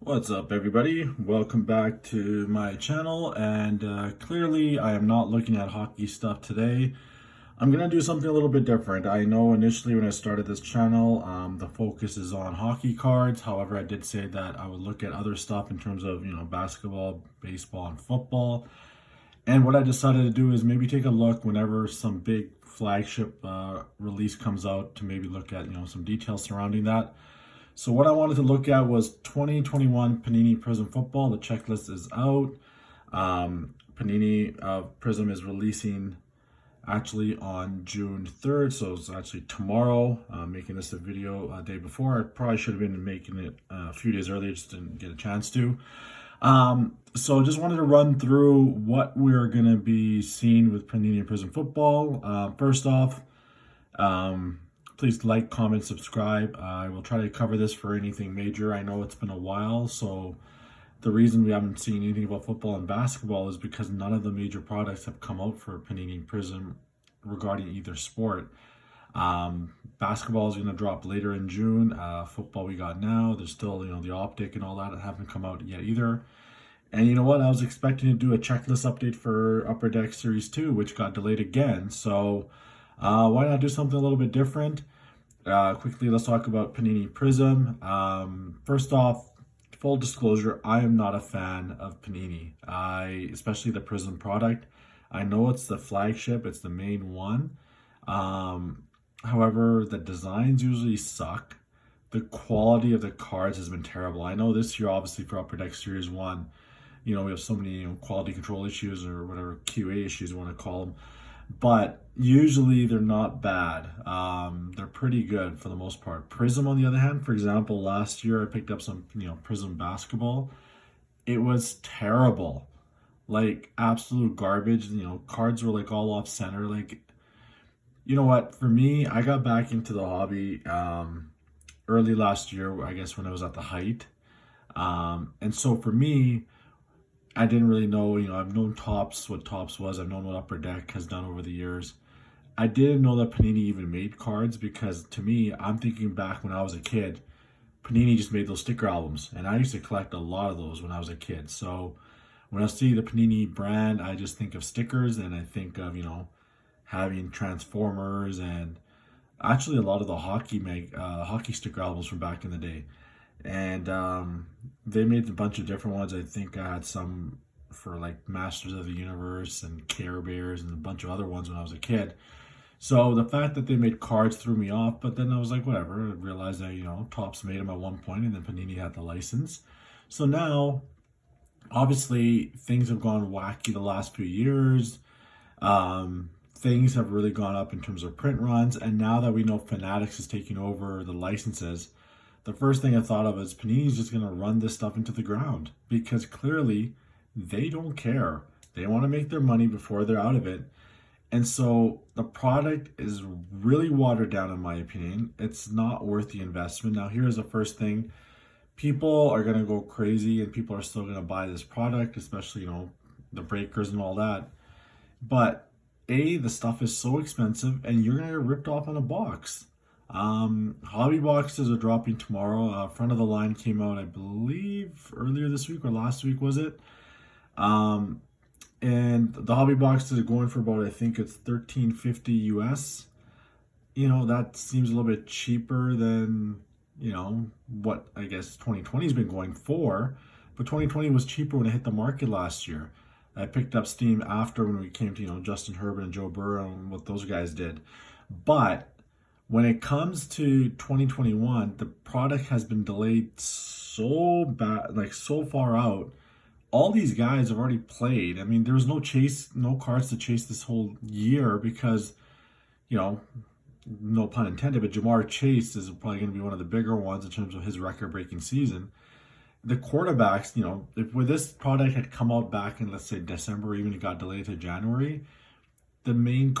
What's up, everybody? Welcome back to my channel. And clearly, I am not looking at hockey stuff today. I'm gonna do something a little bit different. I know initially when I started this channel, the focus is on hockey cards. However, I did say that I would look at other stuff in terms of basketball, baseball, and football. And what I decided to do is maybe take a look whenever some big flagship release comes out to maybe look at some details surrounding that. So what I wanted to look at was 2021 Panini Prizm Football. The checklist is out. Panini Prizm is releasing actually on June 3rd, so it's actually tomorrow. Making this a video a day before. I probably should have been making it a few days earlier, just didn't get a chance to. So just wanted to run through what we're going to be seeing with Panini Prizm Football. First off, please like, comment, subscribe. I will try to cover this for anything major. I know it's been a while, so the reason we haven't seen anything about football and basketball is because none of the major products have come out for Panini Prizm regarding either sport. Basketball is going to drop later in June. Football we got now. There's still, the optic and all that haven't come out yet either. And you know what? I was expecting to do a checklist update for Upper Deck Series 2, which got delayed again. So why not do something a little bit different? Quickly, let's talk about Panini Prizm. First off, full disclosure, I am not a fan of Panini. Especially the Prizm product. I know it's the flagship, it's the main one. However, the designs usually suck. The quality of the cards has been terrible. I know this year, obviously, for Upper Deck Series 1, we have so many quality control issues or whatever QA issues you want to call them. But usually they're not bad. They're pretty good for the most part. Prizm, on the other hand, for example, last year I picked up some, Prizm basketball. It was terrible. Like absolute garbage. Cards were like all off center. Like, you know what? For me, I got back into the hobby early last year, I guess when I was at the height. And so for me, I didn't really know, I've known Topps, what Topps was. I've known what Upper Deck has done over the years. I didn't know that Panini even made cards because to me, I'm thinking back when I was a kid, Panini just made those sticker albums. And I used to collect a lot of those when I was a kid. So when I see the Panini brand, I just think of stickers and I think of, having Transformers and actually a lot of the hockey sticker albums from back in the day. And they made a bunch of different ones. I think I had some for like Masters of the Universe and Care Bears and a bunch of other ones when I was a kid. So the fact that they made cards threw me off, but then I was like, whatever. I realized that, Topps made them at one point and then Panini had the license. So now, obviously, things have gone wacky the last few years. Things have really gone up in terms of print runs. And now that we know Fanatics is taking over the licenses, the first thing I thought of is Panini's just going to run this stuff into the ground because clearly they don't care. They want to make their money before they're out of it. And so the product is really watered down, in my opinion. It's not worth the investment. Now, here's the first thing. People are going to go crazy and people are still going to buy this product, especially, the breakers and all that. But the stuff is so expensive and you're going to get ripped off on a box. Hobby boxes are dropping tomorrow. Front of the line came out, I believe, earlier this week or last week, was it? And the hobby boxes are going for about, I think it's $13.50 US. That seems a little bit cheaper than, what I guess 2020 has been going for. But 2020 was cheaper when it hit the market last year. I picked up steam after when we came to, Justin Herbert and Joe Burrow and what those guys did. But when it comes to 2021, the product has been delayed so bad, like so far out. All these guys have already played. I mean, there was no cards to chase this whole year because, no pun intended, but Jamar Chase is probably going to be one of the bigger ones in terms of his record-breaking season. The quarterbacks, if this product had come out back in, let's say, December, even it got delayed to January, the main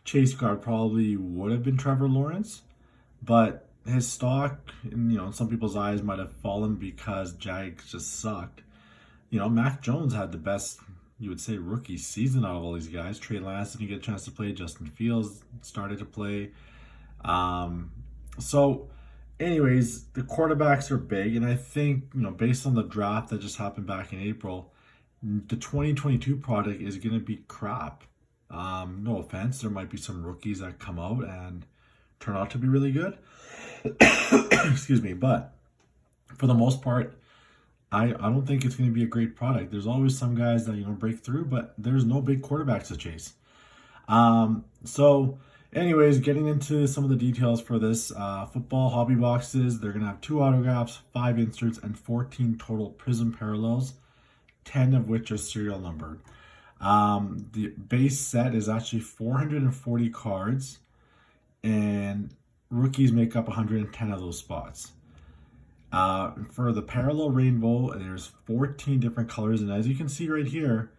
chase card probably would have been Trevor Lawrence, but his stock, in some people's eyes, might have fallen because Jags just sucked. Mac Jones had the best, you would say, rookie season out of all these guys. Trey Lance didn't get a chance to play. Justin Fields started to play. So anyways, the quarterbacks are big, and I think, based on the draft that just happened back in April, the 2022 product is going to be crap. No offense, there might be some rookies that come out and turn out to be really good. Excuse me, but for the most part, I don't think it's going to be a great product. There's always some guys that break through, but there's no big quarterbacks to chase. So anyways, getting into some of the details for this football hobby boxes, they're going to have 2 autographs, 5 inserts, and 14 total Prizm parallels, 10 of which are serial numbered. The base set is actually 440 cards, and rookies make up 110 of those spots. For the parallel rainbow, there's 14 different colors, and as you can see right here,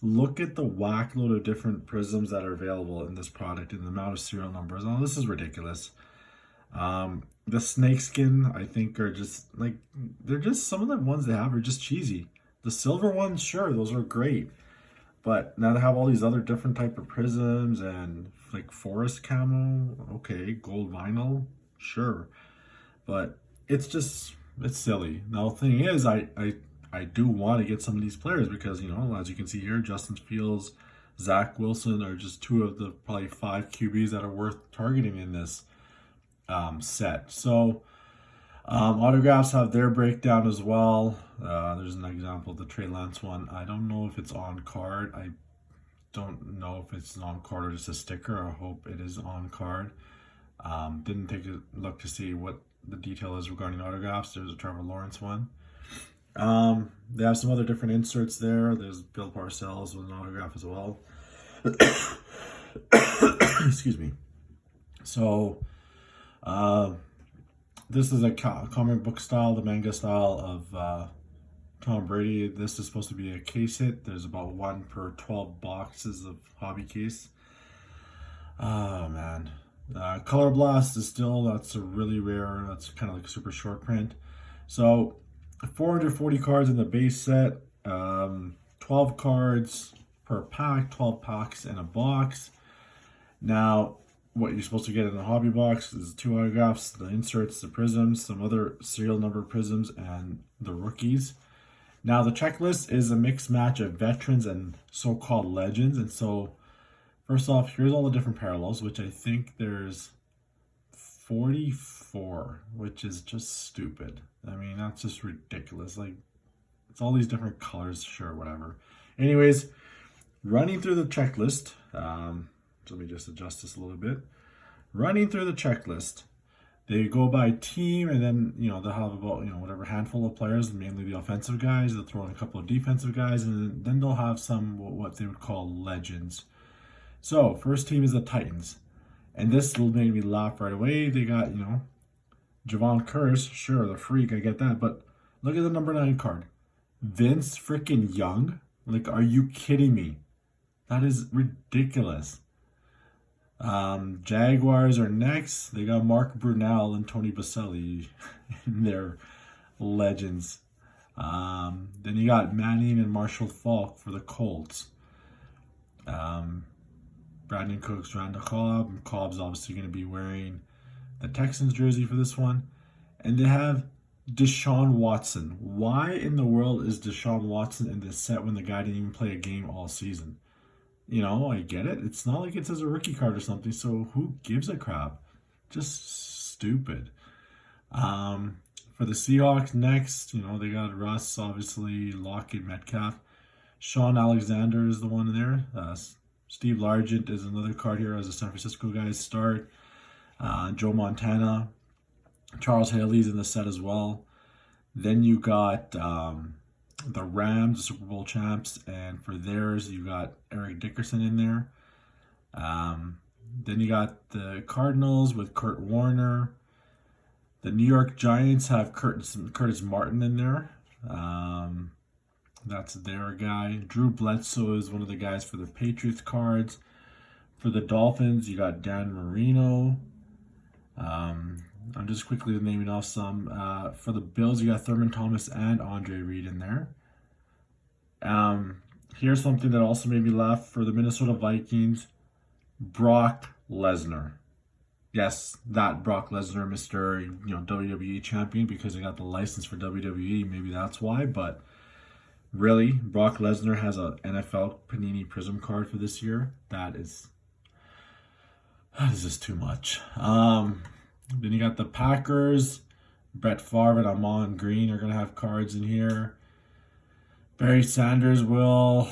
look at the whack load of different prisms that are available in this product and the amount of serial numbers. Oh, this is ridiculous. The snakeskin, I think, are just like, they're just, some of the ones they have are just cheesy. The silver ones, sure, those are great, but now they have all these other different type of prisms and like forest camo, okay, gold vinyl, sure, but it's silly. Now the thing is, I do want to get some of these players because, as you can see here, Justin Fields, Zach Wilson are just 2 of the probably 5 QBs that are worth targeting in this set. So autographs have their breakdown as well. There's an example of the Trey Lance one. I don't know if it's on card. I don't know if it's on card or just a sticker. I hope it is on card. Didn't take a look to see what the detail is regarding autographs. There's a Trevor Lawrence one. They have some other different inserts there. There's Bill Parcells with an autograph as well. Excuse me. So this is a comic book style, the manga style of Tom Brady. This is supposed to be a case hit. There's about 1 per 12 boxes of hobby case. Oh man. Color Blast is still, that's a really rare, that's kind of like a super short print. So 440 cards in the base set, 12 cards per pack, 12 packs in a box. Now, what you're supposed to get in the hobby box is 2 autographs, the inserts, the prisms, some other serial number prisms, and the rookies. Now, the checklist is a mixed match of veterans and so-called legends, and so first off, here's all the different parallels, which I think there's 44, which is just stupid. I mean, that's just ridiculous. Like, it's all these different colors, sure, whatever. Anyways, running through the checklist, so let me just adjust this a little bit. Running through the checklist, they go by team, and then, they'll have about, whatever handful of players, mainly the offensive guys. They'll throw in a couple of defensive guys, and then they'll have some, what they would call legends. So, first team is the Titans. And this made me laugh right away. They got, Javon Curse, sure, the freak, I get that. But look at the number 9 card. Vince freaking Young? Like, are you kidding me? That is ridiculous. Jaguars are next. They got Mark Brunell and Tony Baselli in their legends. Then you got Manning and Marshall Faulk for the Colts. Brandon Cooks, Randall Cobb. Cobb's obviously going to be wearing the Texans jersey for this one. And they have Deshaun Watson. Why in the world is Deshaun Watson in this set when the guy didn't even play a game all season? I get it. It's not like it's as a rookie card or something, so who gives a crap? Just stupid. For the Seahawks next, they got Russ, obviously, Lockett, Metcalf. Sean Alexander is the one in there. Steve Largent is another card here as a San Francisco guys start. Joe Montana. Charles Haley's in the set as well. Then you got the Rams, the Super Bowl champs, and for theirs, you got Eric Dickerson in there. Then you got the Cardinals with Kurt Warner. The New York Giants have Curtis Martin in there. That's their guy. Drew Bledsoe is one of the guys for the Patriots cards. For the Dolphins, you got Dan Marino. I'm just quickly naming off some. For the Bills, you got Thurman Thomas and Andre Reed in there. Here's something that also made me laugh. For the Minnesota Vikings, Brock Lesnar. Yes, that Brock Lesnar, Mr. WWE champion, because he got the license for WWE. Maybe that's why. But really, Brock Lesnar has a NFL Panini Prizm card for this year. That is just too much. Then you got the Packers. Brett Favre and Amon Green are gonna have cards in here. Barry Sanders will.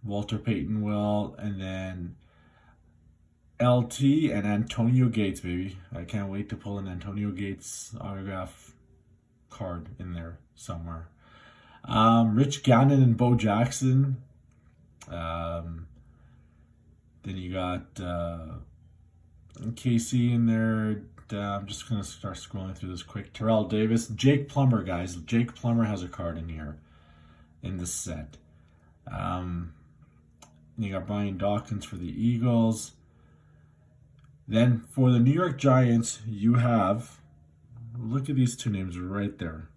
Walter Payton will, and then LT and Antonio Gates, baby. I can't wait to pull an Antonio Gates autograph card in there somewhere. Rich Gannon and Bo Jackson. Then you got KC in there. I'm just going to start scrolling through this quick. Terrell Davis. Jake Plummer, guys. Jake Plummer has a card in here in this set. You got Brian Dawkins for the Eagles. Then for the New York Giants, you have, look at these two names right there.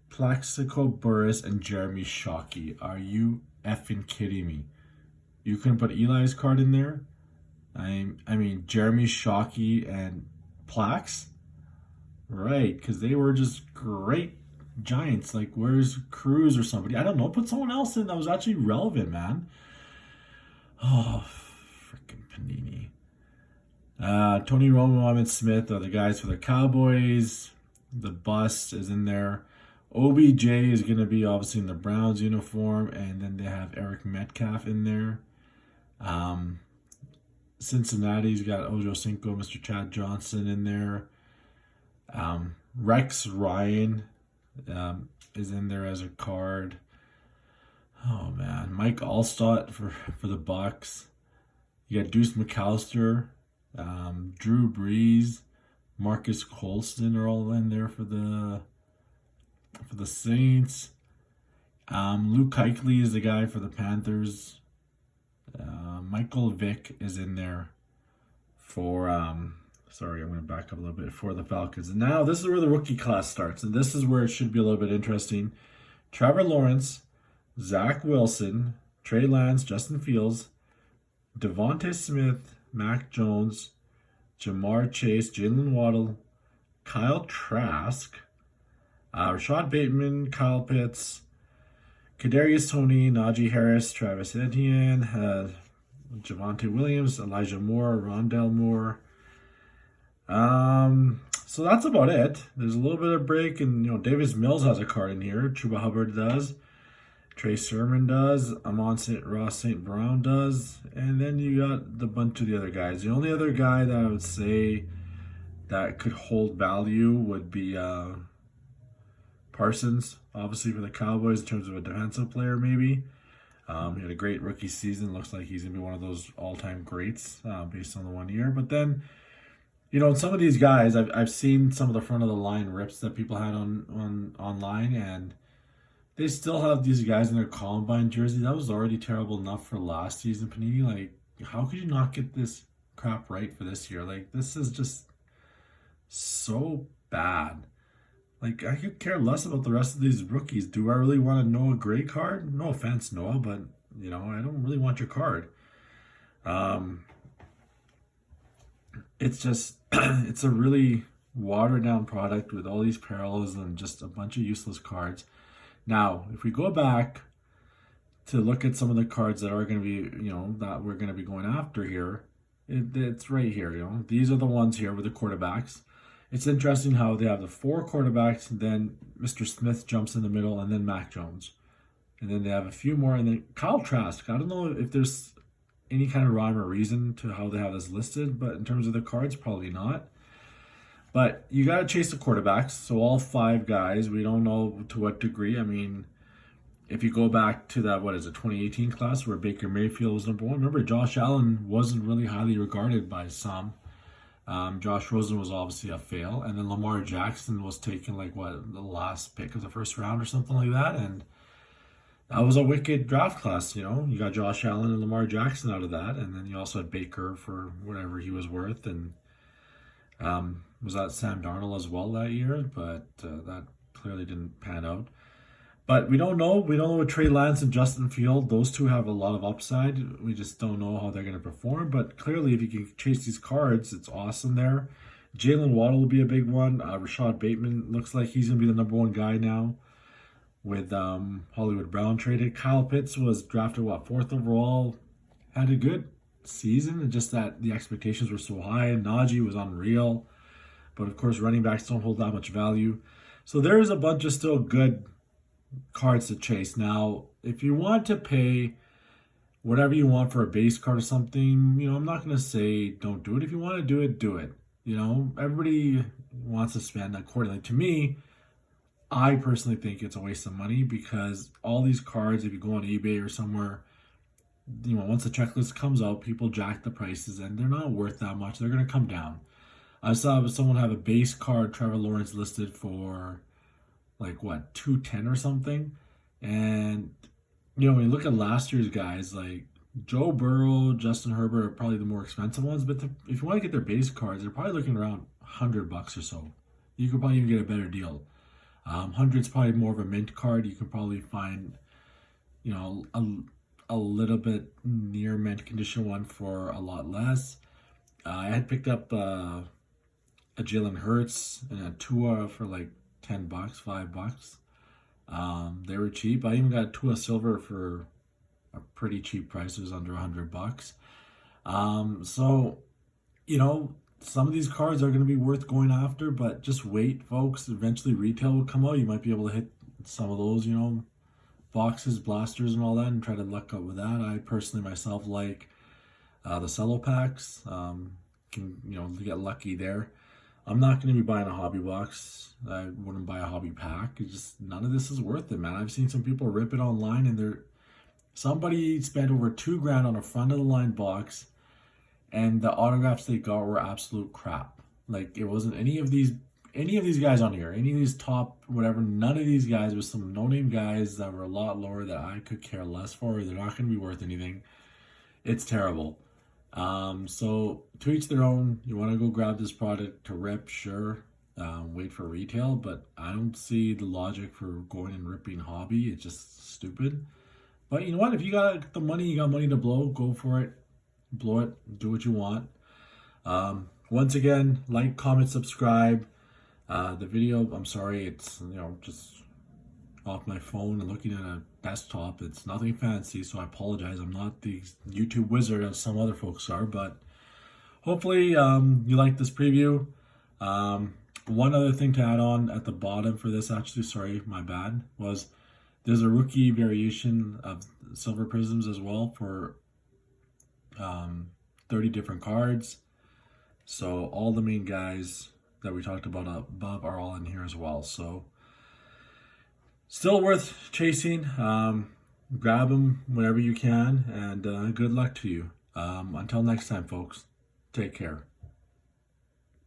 Plaxico Burress and Jeremy Shockey. Are you effing kidding me? You couldn't put Eli's card in there? I mean, Jeremy Shockey and Plax? Right, because they were just great Giants. Like, where's Cruz or somebody? I don't know. Put someone else in that was actually relevant, man. Oh, freaking Panini. Tony Romo, Ahmed Smith are the guys for the Cowboys. The bust is in there. OBJ is going to be obviously in the Browns uniform, and then they have Eric Metcalf in there. Cincinnati's got Ojo Cinco, Mr. Chad Johnson in there. Rex Ryan is in there as a card. Oh man, Mike Allstott for the Bucks. You got Deuce McAllister, Drew Brees, Marcus Colston are all in there for the Saints. Luke Kuechly is the guy for the Panthers. Michael Vick is in there for sorry, I'm going to back up a little bit, for the Falcons. And now this is where the rookie class starts, and this is where it should be a little bit interesting. Trevor Lawrence, Zach Wilson, Trey Lance, Justin Fields, Devontae Smith, Mac Jones, Jamar Chase, Jalen Waddle, Kyle Trask, Rashad Bateman, Kyle Pitts, Kadarius Toney, Najee Harris, Travis Etienne, Javonte Williams, Elijah Moore, Rondell Moore. So that's about it. There's a little bit of break, and Davis Mills has a card in here. Chuba Hubbard does. Trey Sermon does. Ross St. Brown does. And then you got the bunch of the other guys. The only other guy that I would say that could hold value would be Parsons, obviously for the Cowboys in terms of a defensive player maybe. He had a great rookie season. Looks like he's going to be one of those all-time greats based on the 1 year. But then, some of these guys, I've seen some of the front of the line rips that people had on online, and they still have these guys in their Columbine jersey. That was already terrible enough for last season, Panini. Like, how could you not get this crap right for this year? Like, this is just so bad. Like, I could care less about the rest of these rookies. Do I really want a Noah Gray card? No offense, Noah, but, I don't really want your card. It's just, it's a really watered down product with all these parallels and just a bunch of useless cards. Now, if we go back to look at some of the cards that are going to be, that we're going to be going after here, it's right here, These are the ones here with the quarterbacks. It's interesting how they have the 4 quarterbacks, and then Mr. Smith jumps in the middle, and then Mac Jones. And then they have a few more, and then Kyle Trask. I don't know if there's any kind of rhyme or reason to how they have this listed, but in terms of the cards, probably not. But you got to chase the quarterbacks. So all 5 guys, we don't know to what degree. I mean, if you go back to that, 2018 class where Baker Mayfield was number 1. Remember, Josh Allen wasn't really highly regarded by some. Josh Rosen was obviously a fail. And then Lamar Jackson was taken the last pick of the first round or something like that. And that was a wicked draft class, You got Josh Allen and Lamar Jackson out of that. And then you also had Baker for whatever he was worth. And was that Sam Darnold as well that year? But that clearly didn't pan out. But we don't know. We don't know with Trey Lance and Justin Field. Those two have a lot of upside. We just don't know how they're going to perform. But clearly, if you can chase these cards, it's awesome there. Jalen Waddle will be a big one. Rashad Bateman looks like he's going to be the number one guy now with Hollywood Brown traded. Kyle Pitts was drafted, what, fourth overall? Had a good season. And just that the expectations were so high. Najee was unreal. But of course, running backs don't hold that much value. So there is a bunch of still good cards to chase. Now, if you want to pay whatever you want for a base card or something, I'm not going to say don't do it. If you want to do it, do it. Everybody wants to spend accordingly. To me, I personally think it's a waste of money because all these cards, if you go on eBay or somewhere, once the checklist comes out, people jack the prices and they're not worth that much. They're going to come down. I saw someone have a base card, Trevor Lawrence, listed for like what, 210 or something. And when you look at last year's guys, like Joe Burrow, Justin Herbert are probably the more expensive ones, but if you want to get their base cards, they're probably looking around $100 or so. You could probably even get a better deal. 100's probably more of a mint card. You can probably find a little bit near mint condition one for a lot less. I had picked up a Jalen Hurts and a Tua for like $10, $5. They were cheap. I even got Tua Silver for a pretty cheap price. It was under $100. So, some of these cards are going to be worth going after, but just wait, folks. Eventually retail will come out. You might be able to hit some of those, boxes, blasters, and all that, and try to luck out with that. I personally myself like the cello packs. Can get lucky there. I'm not going to be buying a hobby box. I wouldn't buy a hobby pack. It's just none of this is worth it, man. I've seen some people rip it online, and somebody spent over $2,000 on a front of the line box, and the autographs they got were absolute crap. Like, it wasn't any of these guys on here, any of these top whatever. None of these guys was some no-name guys that were a lot lower that I could care less for. They're not going to be worth anything. It's terrible. So to each their own. You want to go grab this product to rip, sure. Wait for retail, but I don't see the logic for going and ripping hobby. It's just stupid. But you know what? If you got the money, you got money to blow, go for it. Blow it. Do what you want. Once again, like, comment, subscribe. The video, I'm sorry, it's just off my phone and looking at a desktop. It's nothing fancy, so I apologize. I'm not the YouTube wizard as some other folks are, but hopefully you like this preview. One other thing to add on at the bottom for this, actually, sorry, my bad, was there's a rookie variation of silver prisms as well for 30 different cards. So all the main guys that we talked about above are all in here as well. So still worth chasing. Grab them whenever you can, and good luck to you. Until next time, folks, take care.